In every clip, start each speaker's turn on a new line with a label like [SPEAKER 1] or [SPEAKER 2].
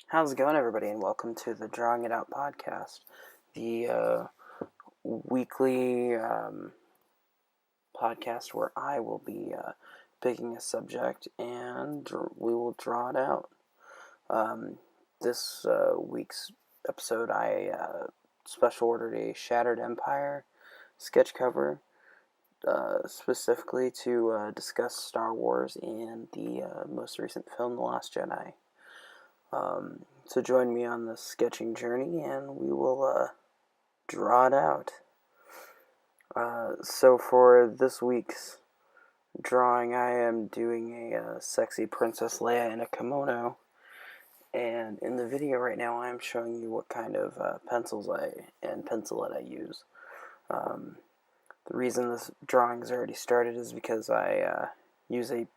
[SPEAKER 1] How's it going, everybody, and welcome to the Drawing It Out podcast, the weekly podcast where I will be picking a subject and we will draw it out. This week's episode, I special ordered a Shattered Empire sketch cover, specifically to discuss Star Wars and the most recent film, The Last Jedi. So join me on this sketching journey and we will draw it out. So for this week's drawing, I am doing a sexy Princess Leia in a kimono. And in the video right now, I'm showing you what kind of pencil palette I use. The reason this drawing is already started is because I use a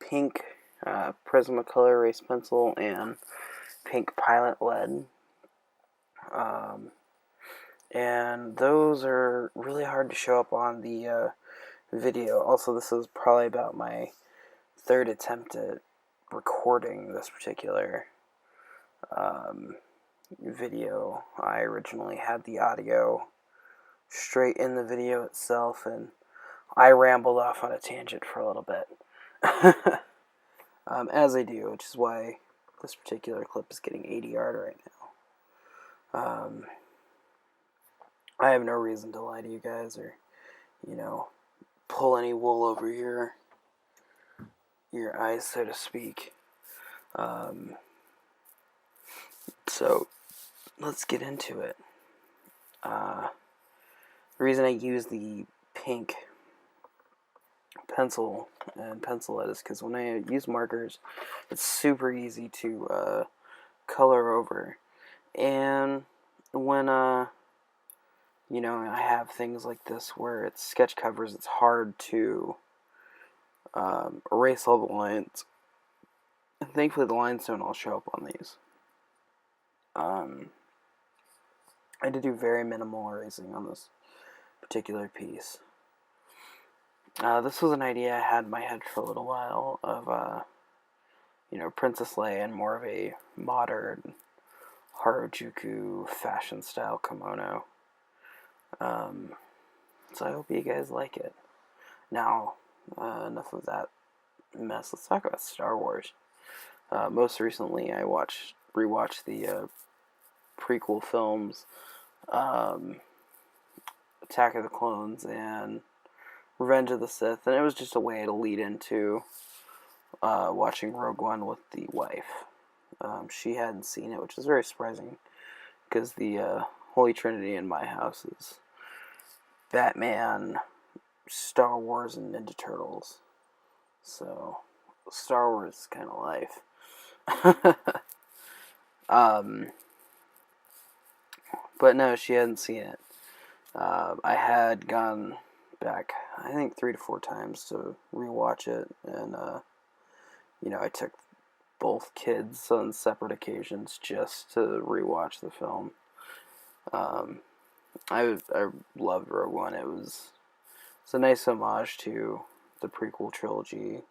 [SPEAKER 1] pink Prismacolor erase pencil and pink Pilot lead. And those are really hard to show up on the video. Also, this is probably about my third attempt at recording this particular video. I originally had the audio straight in the video itself, and I rambled off on a tangent for a little bit. As I do, which is why this particular clip is getting 80 yard right now. I have no reason to lie to you guys or, pull any wool over your eyes, so to speak. So, let's get into it. The reason I use the pink pencil and pencil lead is because when I use markers, it's super easy to color over. And when I have things like this where it's sketch covers, it's hard to erase all the lines. And thankfully the lines don't all show up on these. I had to do very minimal erasing on this particular piece. This was an idea I had in my head for a little while of, Princess Leia in more of a modern Harajuku fashion style kimono. So I hope you guys like it. Now, enough of that mess. Let's talk about Star Wars. Most recently, I rewatched the prequel films, Attack of the Clones and Revenge of the Sith, and it was just a way to lead into watching Rogue One with the wife. She hadn't seen it, which is very surprising, because the Holy Trinity in my house is Batman, Star Wars, and Ninja Turtles. So, Star Wars is kind of life. But no, she hadn't seen it. I had gone back, I think 3 to 4 times to rewatch it, and I took both kids on separate occasions just to rewatch the film. I loved Rogue One. It's a nice homage to the prequel trilogy,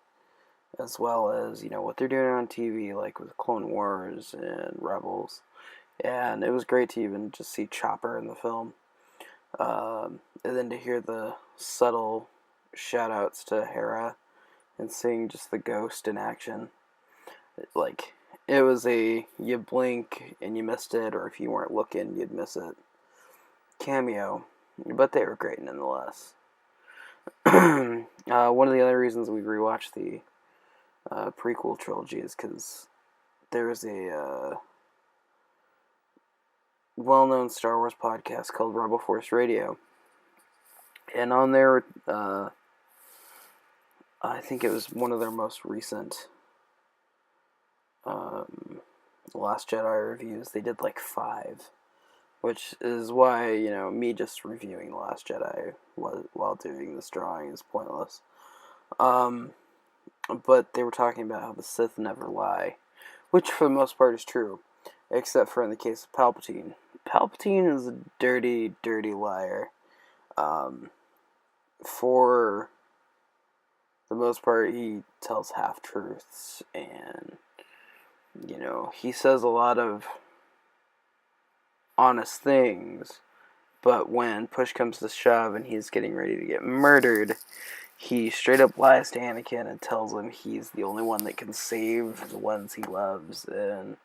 [SPEAKER 1] as well as what they're doing on TV, like with Clone Wars and Rebels. And it was great to even just see Chopper in the film. And then to hear the subtle shout-outs to Hera and seeing just the ghost in action. Like, it was you blink and you missed it, or if you weren't looking, you'd miss it. Cameo. But they were great nonetheless. One of the other reasons we rewatched the prequel trilogy is because there's a well-known Star Wars podcast called Rebel Force Radio, and on there, I think it was one of their most recent Last Jedi reviews. They did like 5, which is why me just reviewing The Last Jedi while doing this drawing is pointless. But they were talking about how the Sith never lie, which for the most part is true, except for in the case of Palpatine. Palpatine is a dirty, dirty liar. For the most part, he tells half-truths, and he says a lot of honest things, but when push comes to shove and he's getting ready to get murdered, he straight up lies to Anakin and tells him he's the only one that can save the ones he loves, and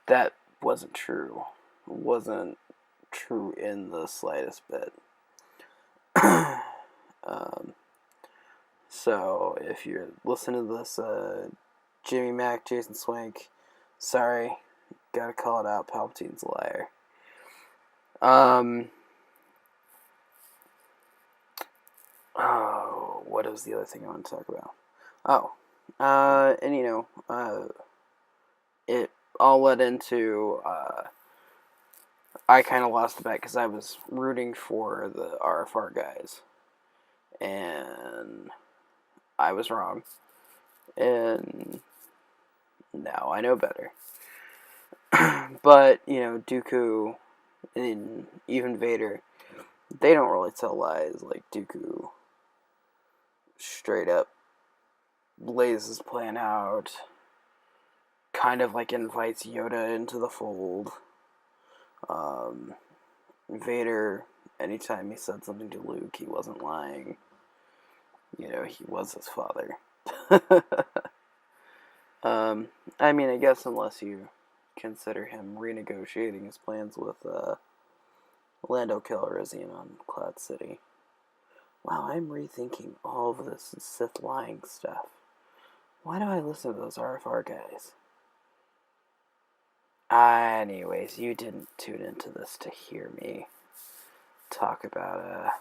[SPEAKER 1] that wasn't true. It wasn't true in the slightest bit. So, if you're listening to this, Jimmy Mac, Jason Swank, sorry, gotta call it out, Palpatine's a liar. Oh, what was the other thing I want to talk about? And it all led into, I kind of lost the bet because I was rooting for the RFR guys, and I was wrong, and now I know better. But, Dooku and even Vader, they don't really tell lies. Like, Dooku straight up lays his plan out, kind of like invites Yoda into the fold. Vader, anytime he said something to Luke, he wasn't lying. He was his father. I guess unless you consider him renegotiating his plans with Lando Calrissian on Cloud City. Wow, I'm rethinking all of this Sith lying stuff. Why do I listen to those RFR guys? Anyways, you didn't tune into this to hear me talk about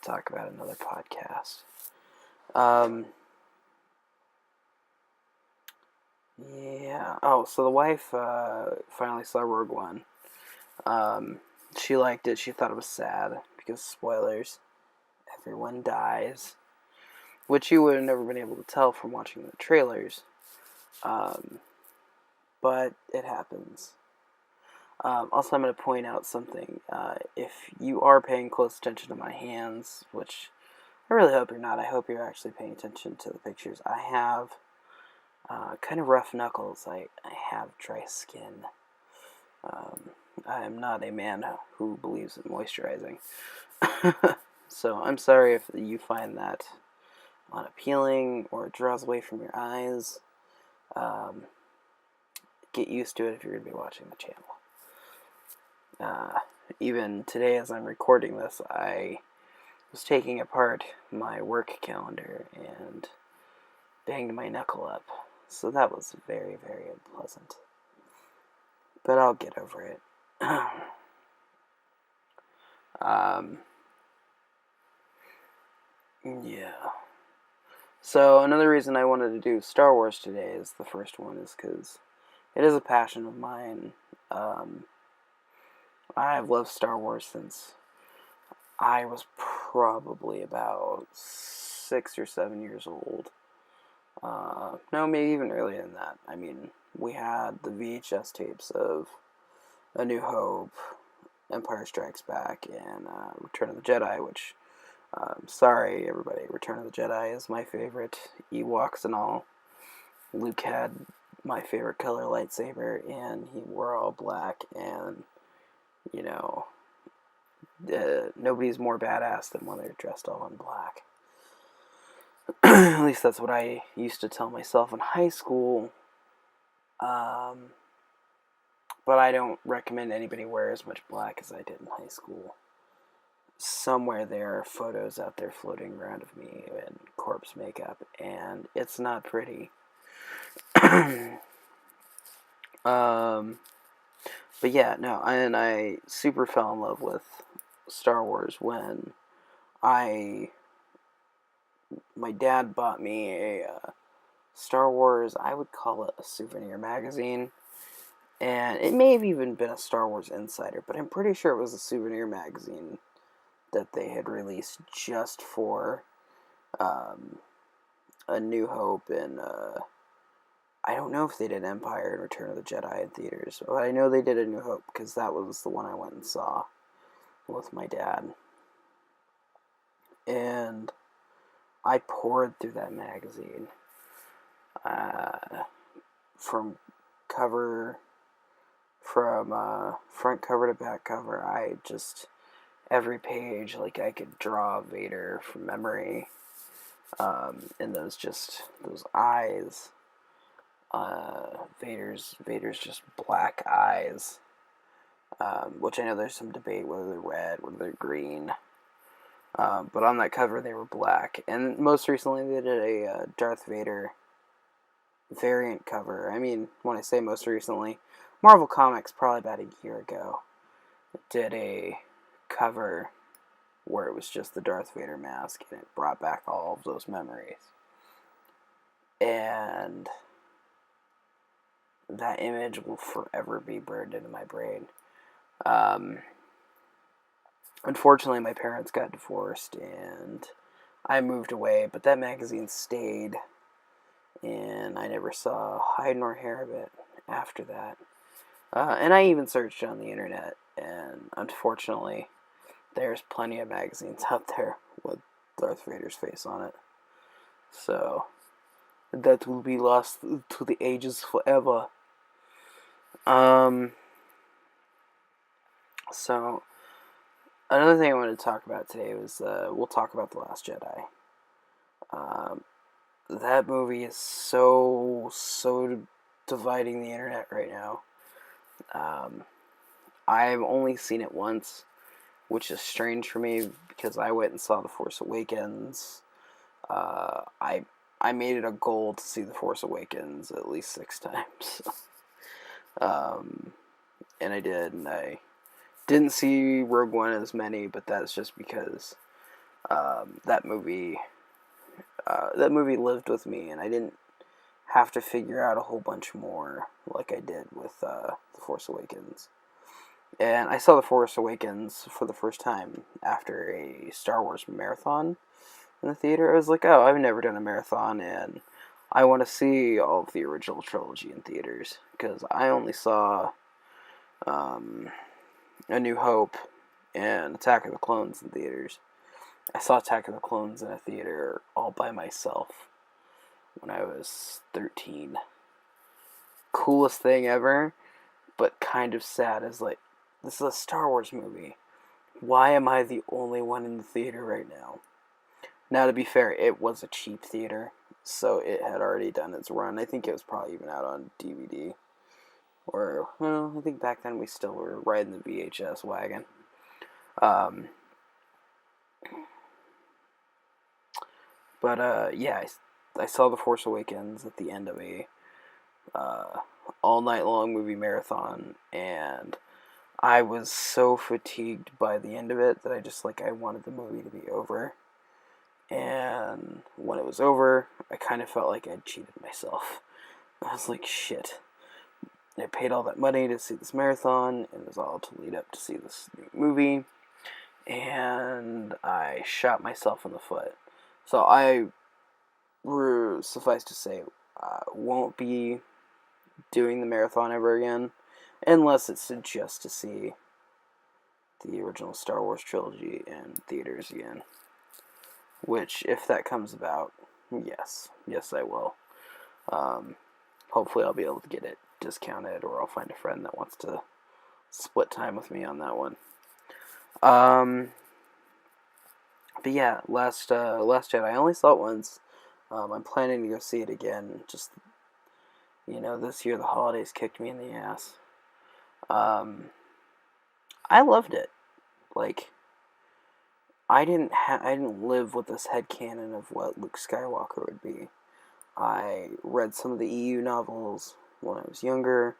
[SPEAKER 1] another podcast. Yeah. Oh, so the wife finally saw Rogue One. She liked it. She thought it was sad because spoilers, everyone dies, which you would have never been able to tell from watching the trailers. But it happens. Also, I'm going to point out something. If you are paying close attention to my hands, which I really hope you're not, I hope you're actually paying attention to the pictures. I have kind of rough knuckles. I have dry skin. I am not a man who believes in moisturizing. So I'm sorry if you find that unappealing or it draws away from your eyes. Get used to it if you're going to be watching the channel. Even today as I'm recording this, I was taking apart my work calendar and banged my knuckle up. So that was very, very unpleasant. But I'll get over it. Yeah. So another reason I wanted to do Star Wars today is the first one is because it is a passion of mine. I've loved Star Wars since I was probably about 6 or 7 years old. No, maybe even earlier than that. We had the VHS tapes of A New Hope, Empire Strikes Back, and Return of the Jedi, which, sorry everybody, Return of the Jedi is my favorite. Ewoks and all. Luke had my favorite color lightsaber, and he wore all black, and, nobody's more badass than when they're dressed all in black. At least that's what I used to tell myself in high school. But I don't recommend anybody wear as much black as I did in high school. Somewhere there are photos out there floating around of me in corpse makeup, and it's not pretty. But yeah, no, and I super fell in love with Star Wars when my dad bought me a Star Wars, I would call it a souvenir magazine, and it may have even been a Star Wars Insider, but I'm pretty sure it was a souvenir magazine that they had released just for A New Hope, and I don't know if they did Empire and Return of the Jedi in theaters, but I know they did A New Hope because that was the one I went and saw with my dad. And I poured through that magazine from cover, from front cover to back cover, every page, like, I could draw Vader from memory. And those eyes, Vader's just black eyes, which I know there's some debate whether they're red, whether they're green. But on that cover, they were black. And most recently, they did a Darth Vader variant cover. I mean, when I say most recently, Marvel Comics, probably about a year ago, did a cover where it was just the Darth Vader mask, and it brought back all of those memories. And that image will forever be burned into my brain. Unfortunately, my parents got divorced, and I moved away, but that magazine stayed, and I never saw hide nor hair of it after that. And I even searched on the internet, and unfortunately, there's plenty of magazines out there with Darth Vader's face on it. So, that will be lost to the ages forever. So, another thing I wanted to talk about today was, we'll talk about The Last Jedi. That movie is so dividing the internet right now. I've only seen it once, which is strange for me because I went and saw The Force Awakens. I made it a goal to see The Force Awakens at least 6 times. And I did, and I didn't see Rogue One as many, but that's just because that movie lived with me, and I didn't have to figure out a whole bunch more like I did with The Force Awakens. And I saw The Force Awakens for the first time after a Star Wars marathon in the theater. I was like, oh, I've never done a marathon, and I want to see all of the original trilogy in theaters, because I only saw A New Hope and Attack of the Clones in theaters. I saw Attack of the Clones in a theater all by myself when I was 13. Coolest thing ever, but kind of sad is, like, this is a Star Wars movie. Why am I the only one in the theater right now? Now, to be fair, it was a cheap theater, so it had already done its run. I think it was probably even out on DVD. Or, well, I think back then we still were riding the VHS wagon. Yeah, I saw The Force Awakens at the end of a all-night-long movie marathon, and I was so fatigued by the end of it that I wanted the movie to be over. And when it was over, I kind of felt like I'd cheated myself. I was like, shit. I paid all that money to see this marathon, and it was all to lead up to see this new movie, and I shot myself in the foot. So suffice to say, won't be doing the marathon ever again, unless it's just to see the original Star Wars trilogy in theaters again. Which, if that comes about, yes I will. Hopefully I'll be able to get it discounted, or I'll find a friend that wants to split time with me on that one. But yeah, Last Jedi, I only saw it once. I'm planning to go see it again. Just, this year the holidays kicked me in the ass. I loved it. Like, I didn't live with this headcanon of what Luke Skywalker would be. I read some of the EU novels when I was younger,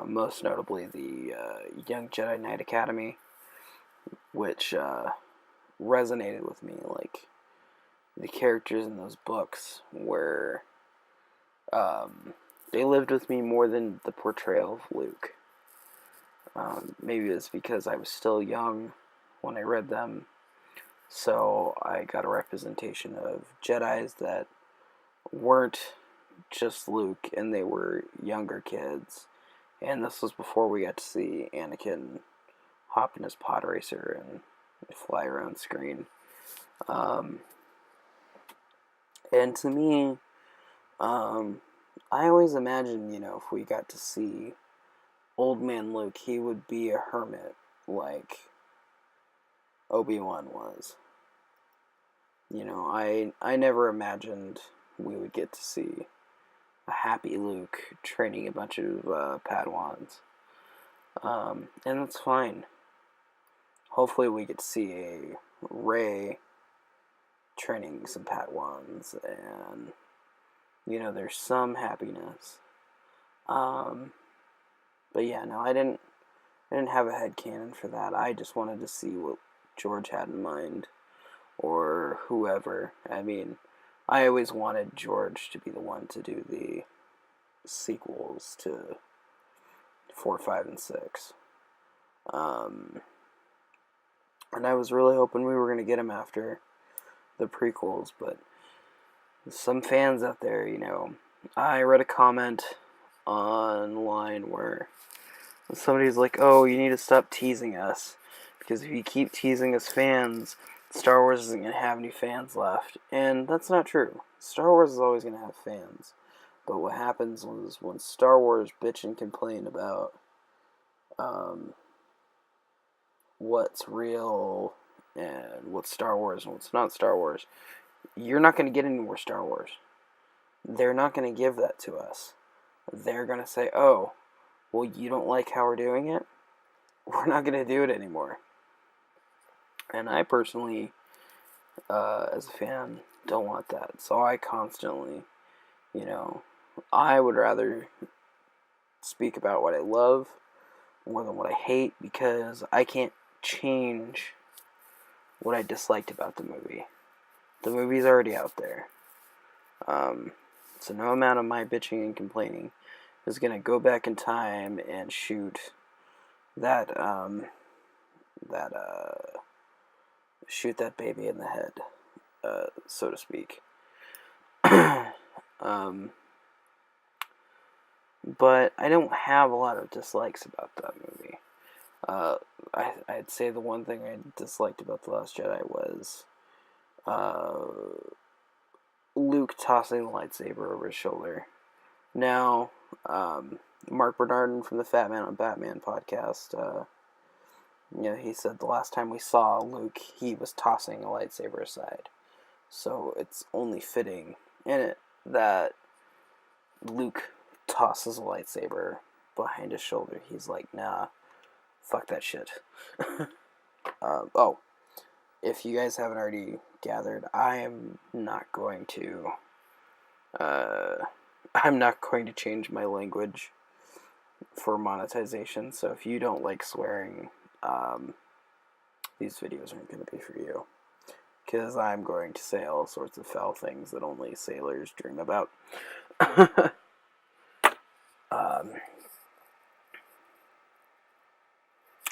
[SPEAKER 1] most notably the Young Jedi Knight Academy, which resonated with me. Like, the characters in those books were, they lived with me more than the portrayal of Luke. Maybe it's because I was still young when I read them, so I got a representation of Jedis that weren't just Luke, and they were younger kids. And this was before we got to see Anakin hop in his pod racer and fly around screen. And to me, I always imagined, if we got to see Old Man Luke, he would be a hermit like Obi-Wan was. I never imagined we would get to see a happy Luke training a bunch of Padawans. And that's fine. Hopefully we get to see a Rey training some Padawans, and, there's some happiness. But yeah, no, I didn't have a headcanon for that. I just wanted to see what George had in mind, or whoever. I mean, I always wanted George to be the one to do the sequels to 4, 5, and 6. And I was really hoping we were going to get him after the prequels, but some fans out there, I read a comment online where somebody's like, oh, you need to stop teasing us, because if you keep teasing us fans, Star Wars isn't going to have any fans left. And that's not true. Star Wars is always going to have fans. But what happens was when Star Wars bitch and complain about what's real and what's Star Wars and what's not Star Wars, you're not going to get any more Star Wars. They're not going to give that to us. They're going to say, oh, well, you don't like how we're doing it? We're not going to do it anymore. And I personally, as a fan, don't want that. So I constantly, I would rather speak about what I love more than what I hate, because I can't change what I disliked about the movie. The movie's already out there. So no amount of my bitching and complaining is going to go back in time and shoot that baby in the head, so to speak. But I don't have a lot of dislikes about that movie. I'd say the one thing I disliked about The Last Jedi was Luke tossing the lightsaber over his shoulder. Now, Mark Bernardin from the Fat Man on Batman podcast, he said the last time we saw Luke, he was tossing a lightsaber aside. So it's only fitting in it that Luke tosses a lightsaber behind his shoulder. He's like, nah, fuck that shit. If you guys haven't already gathered, I am not going to change my language for monetization. So if you don't like swearing, these videos aren't going to be for you, because I'm going to say all sorts of foul things that only sailors dream about.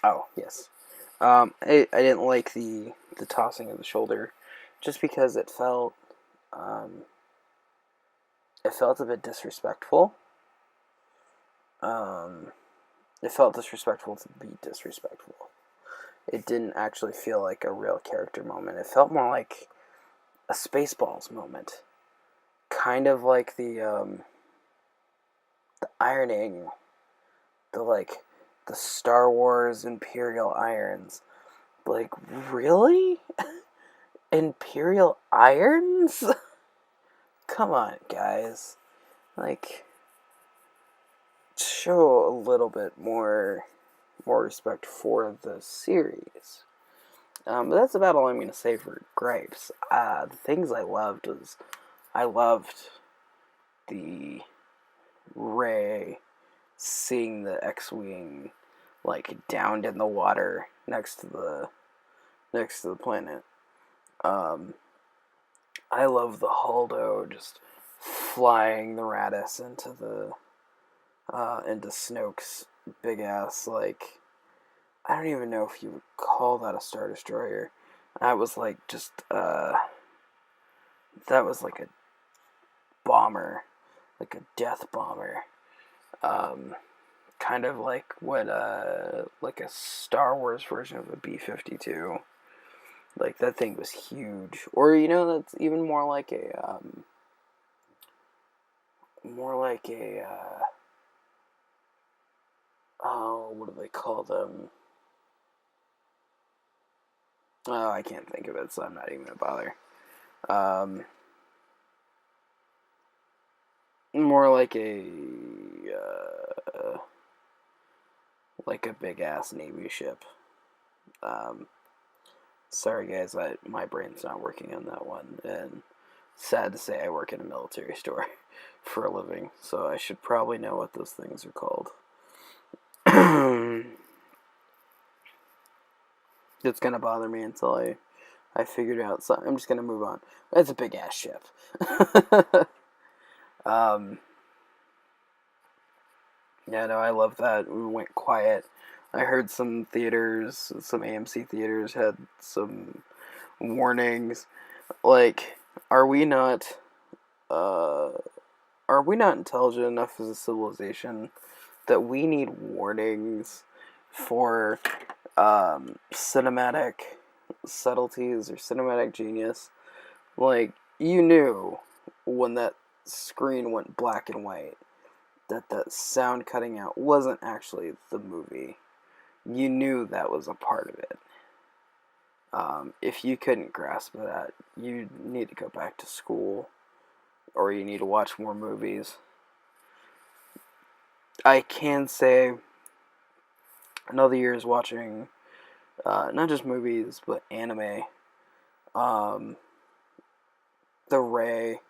[SPEAKER 1] Oh, yes. I didn't like the tossing of the shoulder, just because it felt a bit disrespectful. It felt disrespectful to be disrespectful. It didn't actually feel like a real character moment. It felt more like a Spaceballs moment. Kind of like the ironing, the Star Wars Imperial irons. Like, really? Imperial irons? Come on, guys. Show a little bit more respect for the series. But that's about all I'm going to say for gripes. The things I loved was, I loved the Rey seeing the X-Wing, downed in the water next to the planet. I love the Holdo just flying the Raddus into Snoke's big ass, I don't even know if you would call that a Star Destroyer. That was that was like a bomber, like a death bomber. Kind of like what like a Star Wars version of a B-52. That thing was huge. Or that's even more like a more like a, oh, what do they call them? Oh, I can't think of it, so I'm not even gonna bother. More like a big ass Navy ship. Um, Sorry guys, my brain's not working on that one, and sad to say, I work in a military store for a living, so I should probably know what those things are called. It's gonna bother me until I figured it out. So I'm just gonna move on. It's a big ass ship. um, yeah, no, I love that. We went quiet. I heard some theaters, some AMC theaters had some warnings. Like, are we not, uh, are we not intelligent enough as a civilization that we need warnings for cinematic subtleties or cinematic genius? Like, you knew when that screen went black and white that sound cutting out wasn't actually the movie. You knew that was a part of it. If you couldn't grasp that, you need to go back to school or you need to watch more movies. I can say another year is watching not just movies but anime. Um, the Rey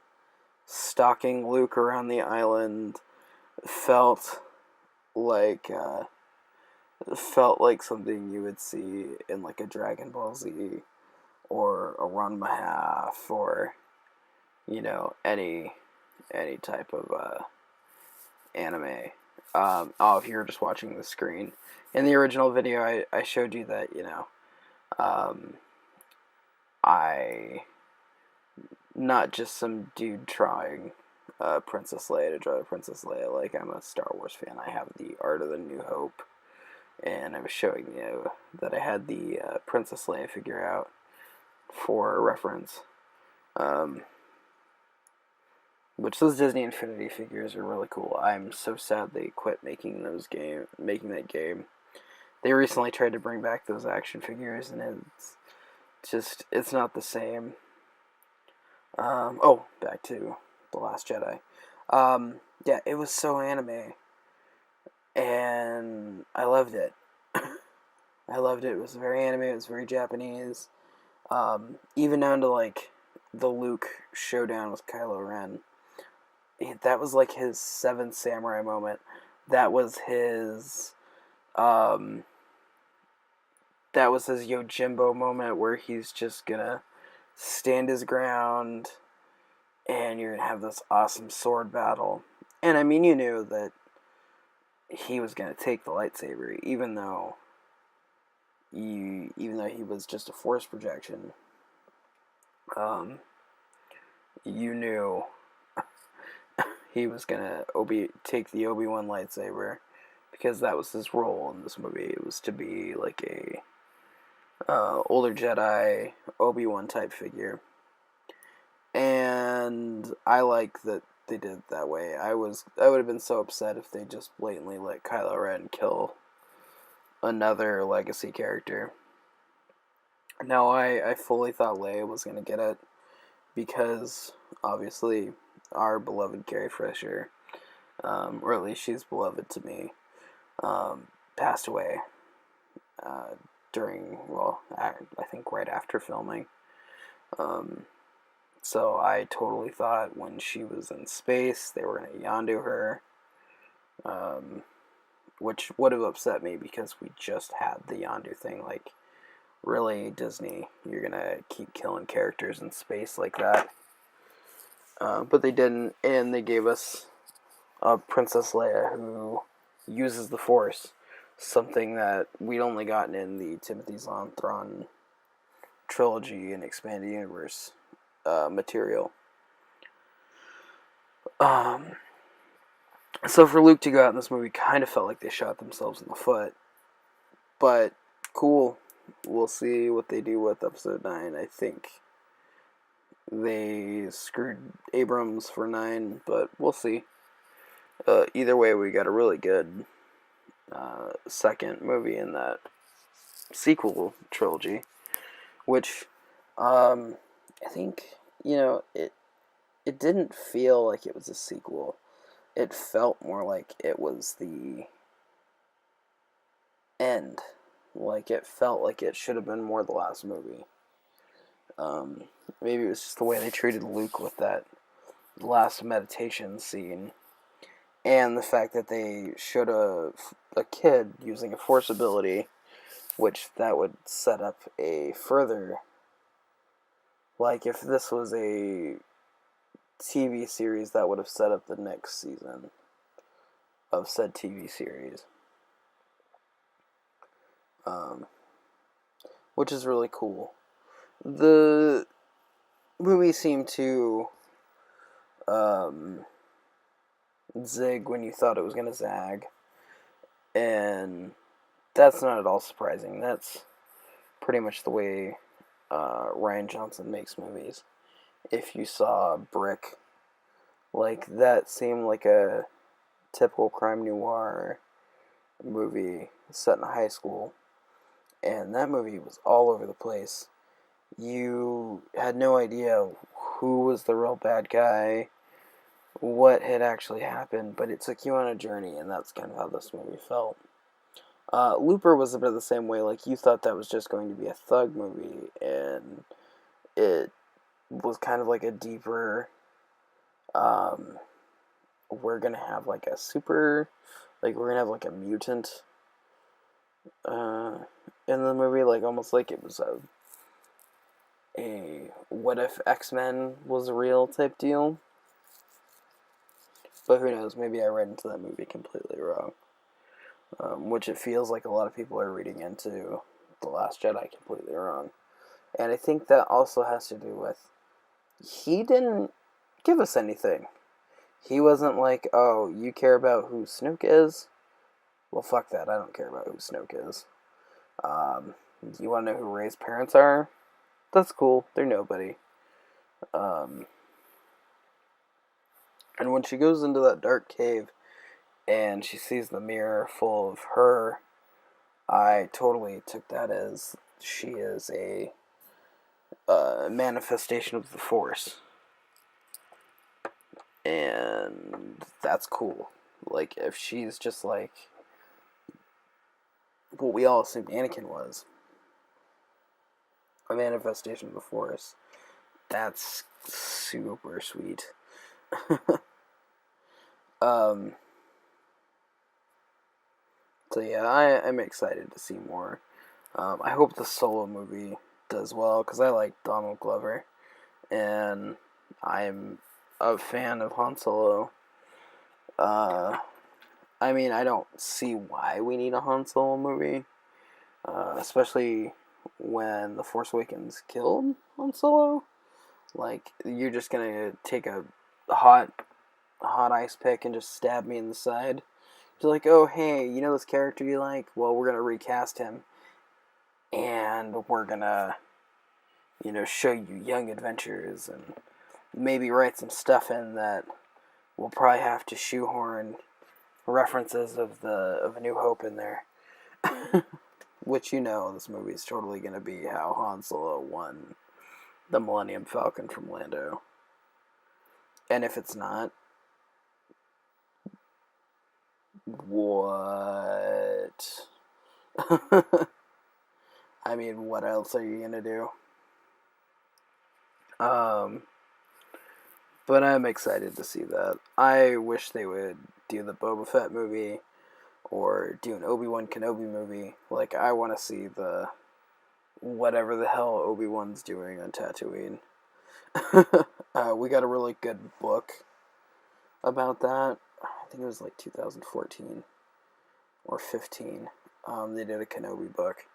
[SPEAKER 1] stalking Luke around the island felt like something you would see in like a Dragon Ball Z or a Ranma half or any type of anime. If you were just watching the screen. In the original video, I showed you that, um, I, not just some dude trying Princess Leia to draw Princess Leia. Like, I'm a Star Wars fan. I have the Art of the New Hope, and I was showing you that I had the Princess Leia figure out for reference. Which those Disney Infinity figures are really cool. I'm so sad they quit making that game. They recently tried to bring back those action figures, and it's not the same. Back to The Last Jedi. Yeah, it was so anime, and I loved it. I loved it. It was very anime. It was very Japanese. Even down to like the Luke showdown with Kylo Ren. That was like his Seven Samurai moment. That was his, um, that was his Yojimbo moment where he's just gonna stand his ground, and you're gonna have this awesome sword battle. And I mean, you knew that he was gonna take the lightsaber, even though he was just a force projection. You knew he was gonna take the Obi-Wan lightsaber because that was his role in this movie. It was to be like a older Jedi Obi-Wan type figure, and I like that they did it that way. I would have been so upset if they just blatantly let Kylo Ren kill another legacy character. No, I fully thought Leia was gonna get it because obviously our beloved Carrie Fisher, or at least she's beloved to me, passed away during, I think right after filming. So I totally thought when she was in space, they were going to Yondu her, which would have upset me because we just had the Yondu thing. Like, really, Disney, you're going to keep killing characters in space like that? But they didn't, and they gave us Princess Leia who uses the Force, something that we'd only gotten in the Timothy Zahn trilogy and expanded universe material. So for Luke to go out in this movie kind of felt like they shot themselves in the foot. But cool. We'll see what they do with Episode 9. I think they screwed Abrams for 9, but we'll see. Either way, we got a really good second movie in that sequel trilogy, which I think, it didn't feel like it was a sequel. It felt more like it was the end. Like, it felt like it should have been more the last movie. Um, Maybe it was just the way they treated Luke with that last meditation scene, and the fact that they showed a kid using a force ability, which that would set up a further, like, if this was a TV series, that would have set up the next season of said TV series, um, which is really cool. The movie seemed to zig when you thought it was going to zag, and that's not at all surprising. That's pretty much the way Rian Johnson makes movies. If you saw Brick, like, that seemed like a typical crime noir movie set in high school, and that movie was all over the place. You had no idea who was the real bad guy, what had actually happened, but it took you on a journey, and that's kind of how this movie felt. Looper was a bit of the same way. Like, you thought that was just going to be a thug movie, and it was kind of like a deeper, we're gonna have like a super, like, we're gonna have like a mutant in the movie, like, almost like it was a what if X-Men was real type deal. But who knows, maybe I read into that movie completely wrong. Which it feels like a lot of people are reading into The Last Jedi completely wrong. And I think that also has to do with, he didn't give us anything. He wasn't like, oh, you care about who Snoke is? Well, fuck that, I don't care about who Snoke is. You want to know who Rey's parents are? That's cool, they're nobody. And when she goes into that dark cave and she sees the mirror full of her, I totally took that as she is a manifestation of the Force. And that's cool. Like, if she's just like what we all assumed Anakin was, a manifestation of the Force, that's super sweet. So yeah, I'm excited to see more. I hope the Solo movie does well, because I like Donald Glover, and I'm a fan of Han Solo. I mean, I don't see why we need a Han Solo movie, especially when The Force Awakens killed Han Solo. Like, you're just gonna take a hot ice pick and just stab me in the side. You're like, oh, hey, you know this character you like? Well, we're gonna recast him, and we're gonna, show you young adventures, and maybe write some stuff in that we'll probably have to shoehorn references of A New Hope in there. Which, this movie is totally gonna be how Han Solo won the Millennium Falcon from Lando. And if it's not, what? I mean, what else are you gonna do? But I'm excited to see that. I wish they would do the Boba Fett movie, or do an Obi-Wan Kenobi movie. Like, I want to see the whatever the hell Obi-Wan's doing on Tatooine. We got a really good book about that. I think it was like 2014 or 15. They did a Kenobi book,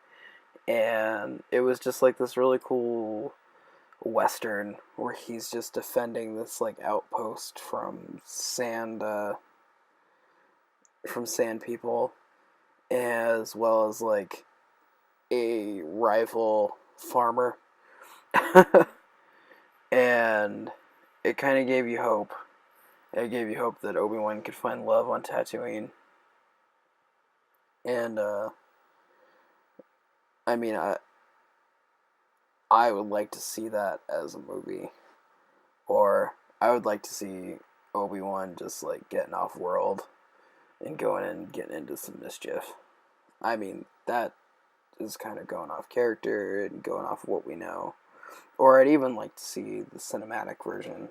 [SPEAKER 1] and it was just like this really cool Western where he's just defending this like outpost from sand people, as well as like a rival farmer. And it kind of gave you hope, It gave you hope that Obi-Wan could find love on Tatooine. And, I mean, I would like to see that as a movie. Or I would like to see Obi-Wan just, like, getting off world and going and getting into some mischief. I mean, that is kind of going off character and going off what we know. Or I'd even like to see the cinematic version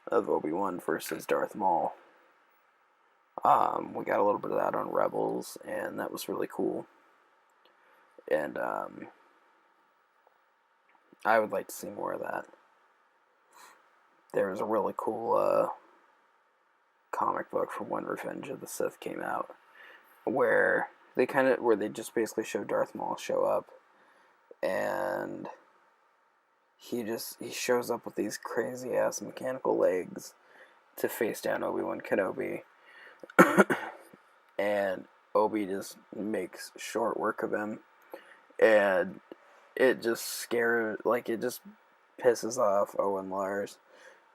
[SPEAKER 1] of Obi-Wan versus Darth Maul. We got a little bit of that on Rebels, and that was really cool. And I would like to see more of that. There was a really cool comic book from when Revenge of the Sith came out, where they just basically show Darth Maul show up, and he shows up with these crazy ass mechanical legs to face down Obi-Wan Kenobi. And Obi just makes short work of him, and it just pisses off Owen Lars.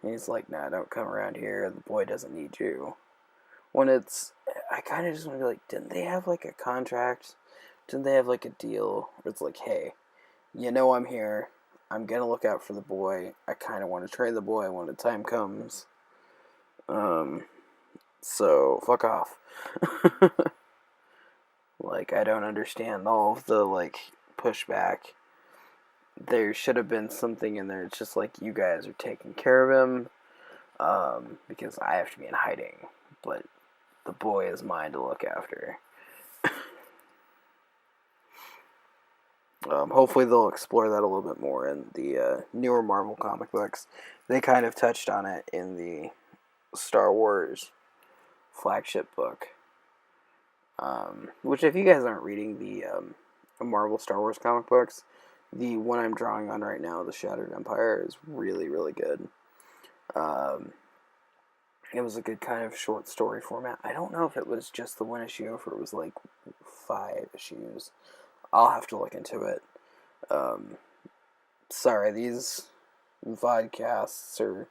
[SPEAKER 1] And he's like, nah, don't come around here, the boy doesn't need you. I kind of just want to be like, didn't they have like a contract? Didn't they have like a deal where it's like, hey, you know I'm here, I'm gonna look out for the boy, I kind of want to train the boy when the time comes. So, fuck off. Like, I don't understand all of the, like, pushback. There should have been something in there. It's just like, you guys are taking care of him, because I have to be in hiding. But the boy is mine to look after. Hopefully they'll explore that a little bit more in the newer Marvel comic books. They kind of touched on it in the Star Wars flagship book. Which, if you guys aren't reading the Marvel Star Wars comic books, the one I'm drawing on right now, The Shattered Empire, is really, really good. It was a good kind of short story format. I don't know if it was just the one issue or if it was like 5 issues. I'll have to look into it. Sorry, these vodcasts or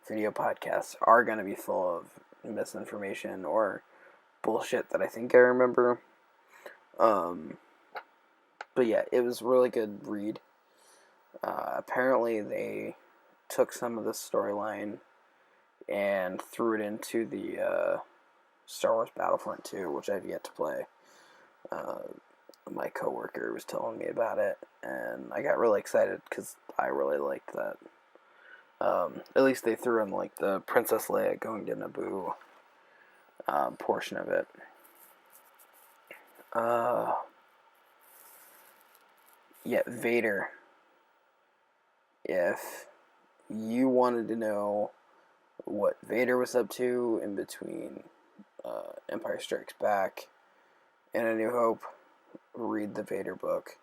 [SPEAKER 1] video podcasts are going to be full of misinformation or bullshit that I think I remember. But yeah, it was a really good read. Apparently they took some of the storyline and threw it into the Star Wars Battlefront 2, which I've yet to play. My coworker was telling me about it, and I got really excited because I really liked that. At least they threw in like the Princess Leia going to Naboo portion of it. Yeah, Vader. If you wanted to know what Vader was up to in between Empire Strikes Back and A New Hope, read the Vader book.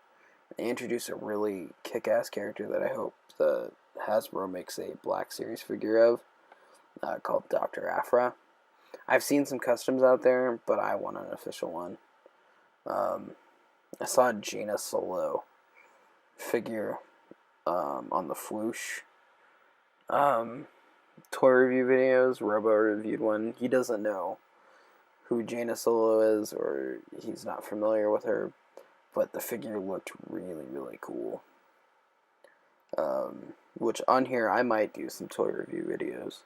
[SPEAKER 1] They introduce a really kick-ass character that I hope the Hasbro makes a Black Series figure of, called Dr. Aphra. I've seen some customs out there, but I want an official one. I saw a Jaina Solo figure on the Floosh toy review videos. Robo reviewed one. He doesn't know who Jaina Solo is, or he's not familiar with her, but the figure looked really, really cool. Which on here I might do some toy review videos.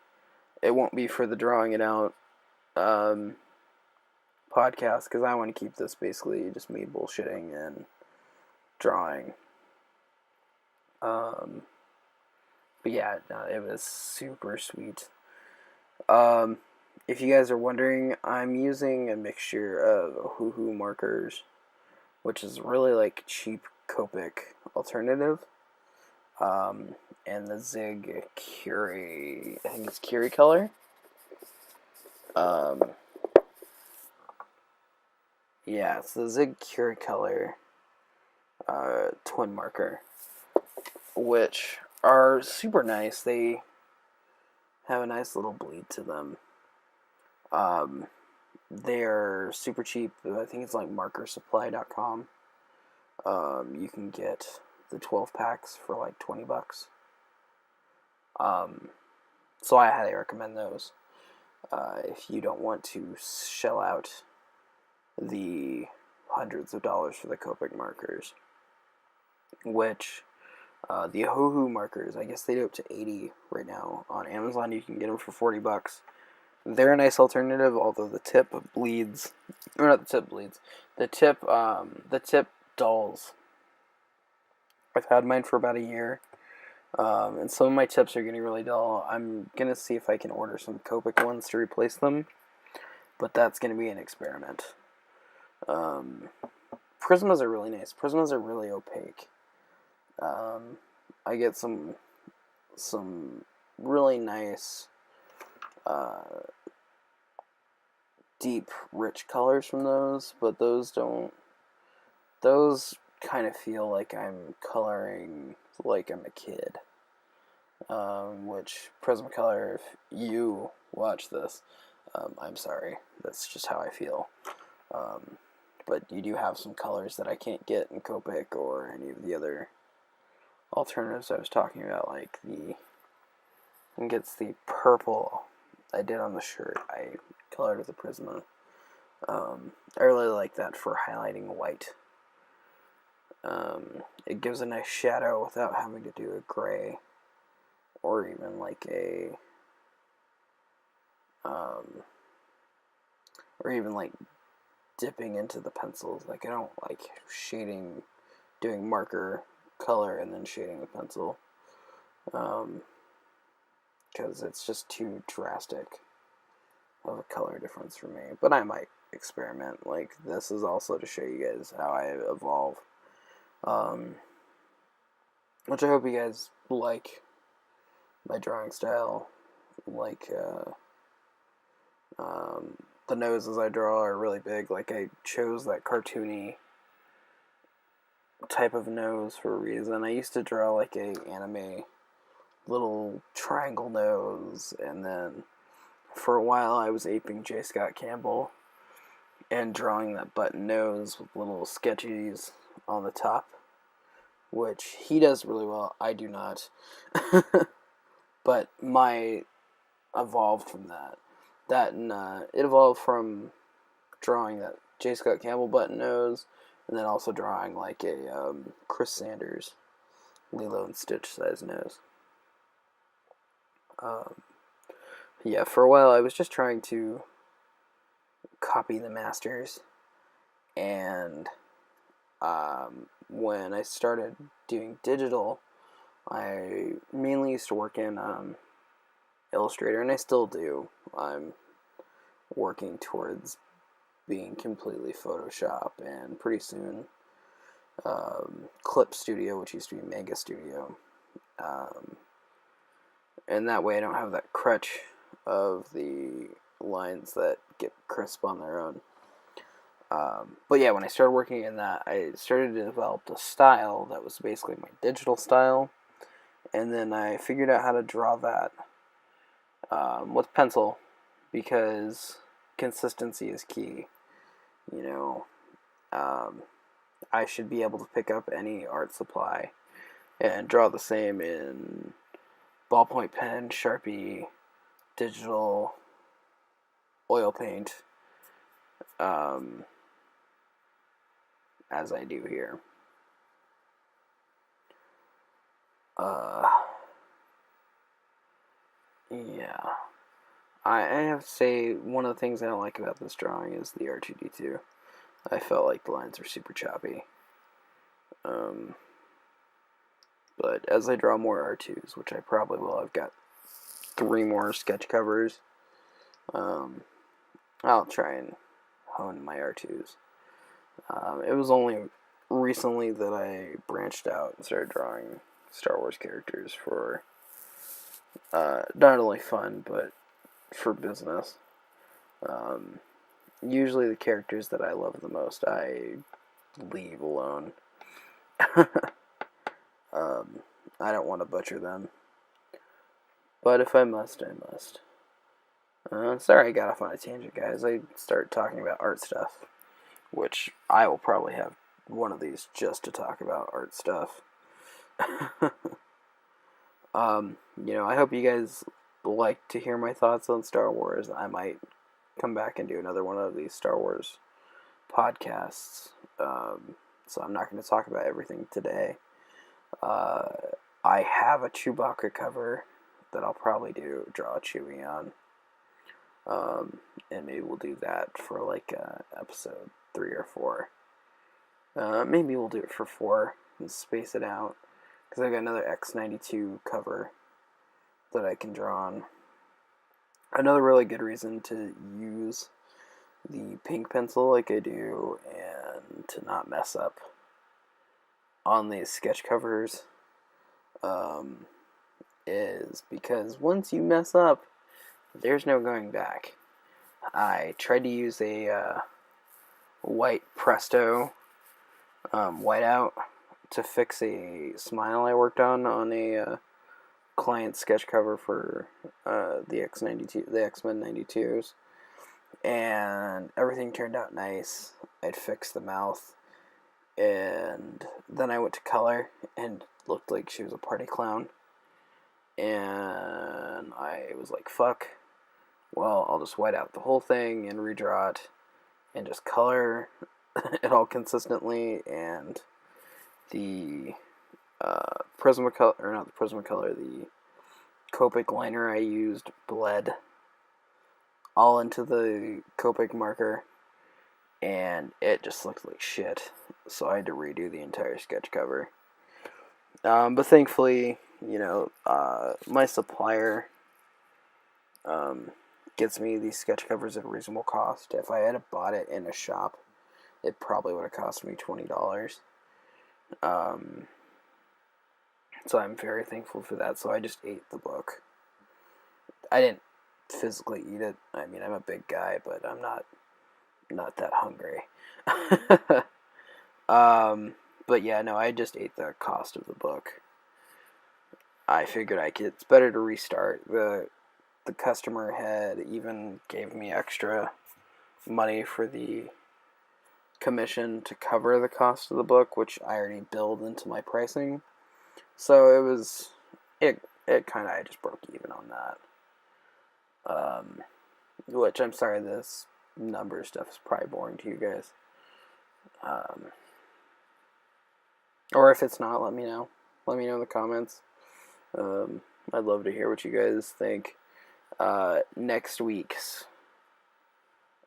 [SPEAKER 1] It won't be for the drawing it out podcast, because I want to keep this basically just me bullshitting and drawing. But yeah, no, it was super sweet. If you guys are wondering, I'm using a mixture of Hoo-Hoo markers, which is really like cheap Copic alternative, and the Zig Curie, I think it's Curie color. Yeah, it's the Zig Curie color twin marker, which are super nice. They have a nice little bleed to them. They're super cheap. I think it's like markersupply.com. You can get the 12 packs for like $20. So I highly recommend those. if you don't want to shell out the hundreds of dollars for the Copic markers, which the Ohuhu markers, I guess they do up to 80 right now. On Amazon, you can get them for $40. They're a nice alternative, although the tip bleeds, or not the tip bleeds, the tip dulls. I've had mine for about a year, and some of my tips are getting really dull. I'm going to see if I can order some Copic ones to replace them, but that's going to be an experiment. Prismas are really nice. Prismas are really opaque. I get some really nice deep, rich colors from those, but those kind of feel like I'm coloring like I'm a kid. Which, Prismacolor, if you watch this, I'm sorry. That's just how I feel. But you do have some colors that I can't get in Copic or any of the other alternatives I was talking about, like I think it's the purple I did on the shirt. I colored with a Prisma. I really like that for highlighting white. It gives a nice shadow without having to do a gray, or even like or even like dipping into the pencils. Like, I don't like shading, doing marker color and then shading the pencil, because it's just too drastic of a color difference for me. But I might experiment. Like, this is also to show you guys how I evolve, which I hope you guys like my drawing style. Like, the noses I draw are really big. Like, I chose that cartoony type of nose for a reason. I used to draw like a anime little triangle nose, and then for a while I was aping J. Scott Campbell and drawing that button nose with little sketchies on the top, which he does really well. I do not. But my evolved from that. It evolved from drawing that J. Scott Campbell button nose, and then also drawing like a Chris Sanders Lilo and Stitch size nose. Yeah, for a while I was just trying to copy the masters, and when I started doing digital, I mainly used to work in Illustrator, and I still do. I'm working towards being completely Photoshop, and pretty soon Clip Studio, which used to be Mega Studio, and that way I don't have that crutch of the lines that get crisp on their own. But yeah, when I started working in that, I started to develop a style that was basically my digital style, and then I figured out how to draw that with pencil, because consistency is key. You know, I should be able to pick up any art supply and draw the same in ballpoint pen, Sharpie, digital, oil paint, as I do here. Yeah. I have to say, one of the things I don't like about this drawing is the R2-D2. I felt like the lines were super choppy. But as I draw more R2s, which I probably will, I've got 3 more sketch covers, I'll try and hone my R2s. It was only recently that I branched out and started drawing Star Wars characters for not only fun, but for business. Usually the characters that I love the most, I leave alone. I don't want to butcher them. But if I must, I must. Sorry I got off on a tangent, guys. I started talking about art stuff, which I will probably have one of these just to talk about art stuff. I hope you guys like to hear my thoughts on Star Wars, I might come back and do another one of these Star Wars podcasts. So I'm not going to talk about everything today. I have a Chewbacca cover that I'll probably draw a Chewie on. And maybe we'll do that for like episode 3 or 4. Maybe we'll do it for 4 and space it out. Because I got another X92 cover that I can draw on. Another really good reason to use the pink pencil like I do and to not mess up on these sketch covers is because once you mess up, there's no going back. I tried to use a white Presto whiteout to fix a smile I worked on a client sketch cover for the X92, the X-Men 92s, and everything turned out nice. I'd fixed the mouth, and then I went to color and looked like she was a party clown, and I was like, fuck, well, I'll just white out the whole thing and redraw it and just color it all consistently, and the Prismacolor, or not the Prismacolor, the Copic liner I used bled all into the Copic marker, and it just looked like shit, so I had to redo the entire sketch cover. But thankfully, my supplier gets me these sketch covers at a reasonable cost. If I had bought it in a shop, it probably would have cost me $20. So I'm very thankful for that. So I just ate the book. I didn't physically eat it. I mean, I'm a big guy, but I'm not that hungry. But yeah, no, I just ate the cost of the book. I figured it's better to restart. The customer had even gave me extra money for the commission to cover the cost of the book, which I already billed into my pricing. So it kind of, I just broke even on that. Which, I'm sorry, this number stuff is probably boring to you guys. Or if it's not, let me know. Let me know in the comments. I'd love to hear what you guys think. Next week's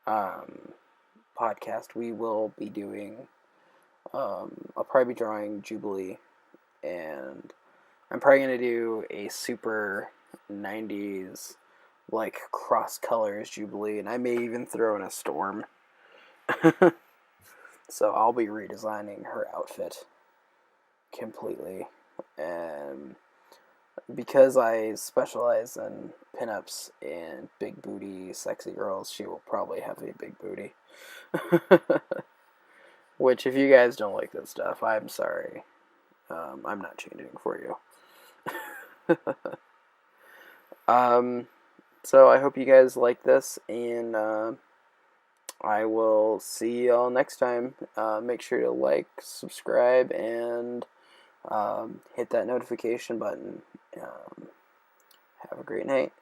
[SPEAKER 1] podcast, we will be doing, I'll probably be drawing Jubilee, and I'm probably going to do a super 90s, like, cross colors Jubilee, and I may even throw in a Storm. So I'll be redesigning her outfit completely, and because I specialize in pinups and big booty sexy girls, she will probably have a big booty. Which, if you guys don't like this stuff, I'm sorry. I'm not changing for you. So I hope you guys like this, and I will see y'all next time. Make sure to like, subscribe, and hit that notification button. Have a great night.